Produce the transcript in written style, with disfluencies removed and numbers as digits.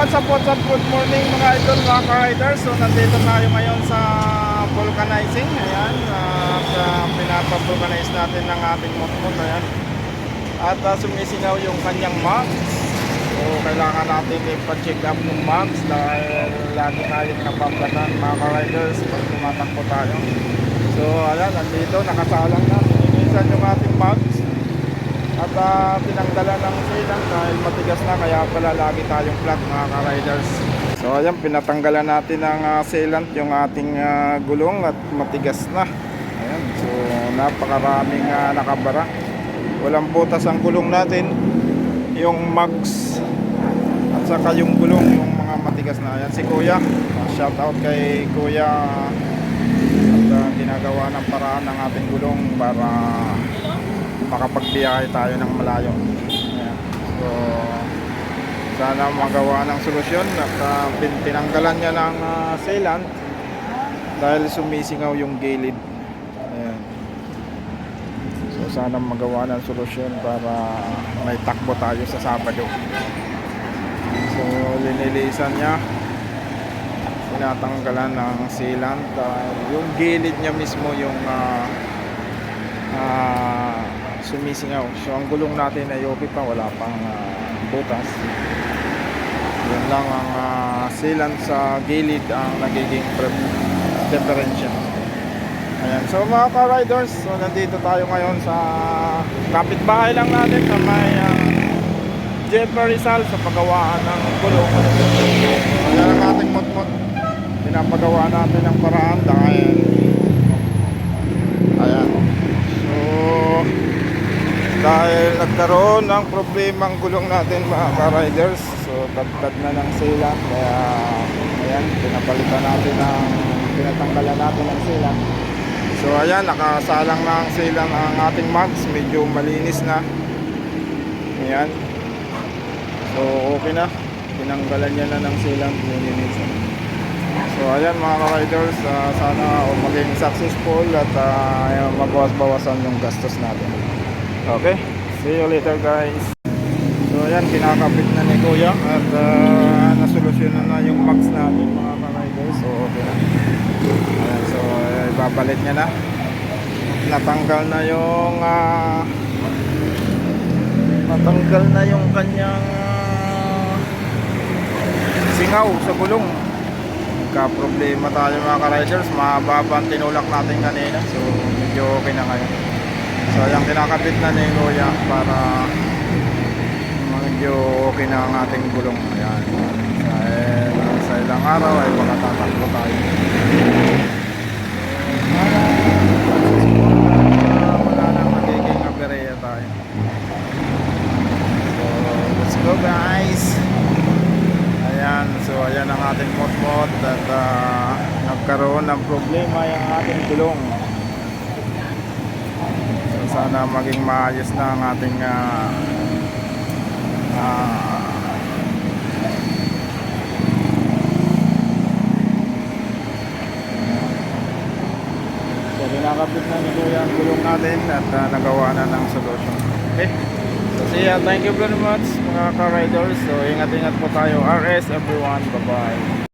what's up, good morning mga idol, mga ka-riders. So nandito tayo ngayon sa vulcanizing. Ayan, pinapavulcanize natin ng ating motor. Ayan. At sumisingaw yung kanyang mags. So kailangan natin ipa-check up ng mags dahil lagi tayong napapatan mga ka-riders pag tumatakbo tayo. So ayan, nandito, nakasalang na. Minsan yung ating mags. At pinangdala ng sealant dahil matigas na, kaya pala lagi tayong flat mga ka-riders. So ayan, pinatanggalan natin ng sealant yung ating gulong at matigas na. Ayan, so napakaraming nakabara. Walang butas ang gulong natin, yung mags at saka yung gulong, yung mga matigas na. Ayan si Kuya, shout out kay Kuya. At ginagawa ng paraan ng ating gulong para makapagbiyahe tayo ng malayo. Ayan. So sana magawa ng solusyon at tinanggalan niya ng sealant dahil sumisingaw yung gilid. Ayan. So sana magawa ng solusyon para may takbo tayo sa Sabado. So linilisan niya, tinatanggalan ng sealant dahil yung gilid niya mismo yung sumisingaw. So ang gulong natin ay okay pa, wala pang butas. Yun lang ang sealant sa gilid ang nagiging differential. Ayan. So mga ka-riders, so nandito tayo ngayon sa kapitbahay lang natin sa may Jeffrey Rizal sa paggawaan ng gulong. Ayan ang ating motmot. Pinapagawa natin ng paraan dahil ayan. Dahil nagkaroon ng problema ang gulong natin mga ka-riders. So tagtad na ng sealant. Kaya ayan, pinapalitan natin pinatanggalan natin ng sealant. So ayan, nakasalang na ang sealant ang ating mags. Medyo malinis na. Ayan. So okay na. Tinanggalan niya na ng sealant. Lininis na. So ayan mga ka-riders, sana maging successful at mabawas-bawasan yung gastos natin. Okay, see you later guys. So ayan, kinakapit na ni Kuya at nasolusyonan na yung mags natin mga ka-riders. So okay na. Ayan, so ibabalit niya na. Natanggal na yung kanyang singaw sa gulong. Nagka-problema tayo mga ka-riders, mahaba ang tinulak natin kanina. So medyo okay na ngayon. So ayan, kinakabit na ni Kuya para medyo okay na ang ating gulong. Ayan. Sa ilang araw ay makatatakbo tayo. Wala nang magiging aberya tayo. So let's go guys. Ayan, so ayan ang ating motmot at nagkaroon ng problema yung ating gulong. Sana maging maayos na ang ating so kinakabit na ni Kuya ang gulong natin at nagawa na ng solution. Okay, so see ya, thank you very much mga ka-riders. So ingat-ingat po tayo, RS everyone, bye bye.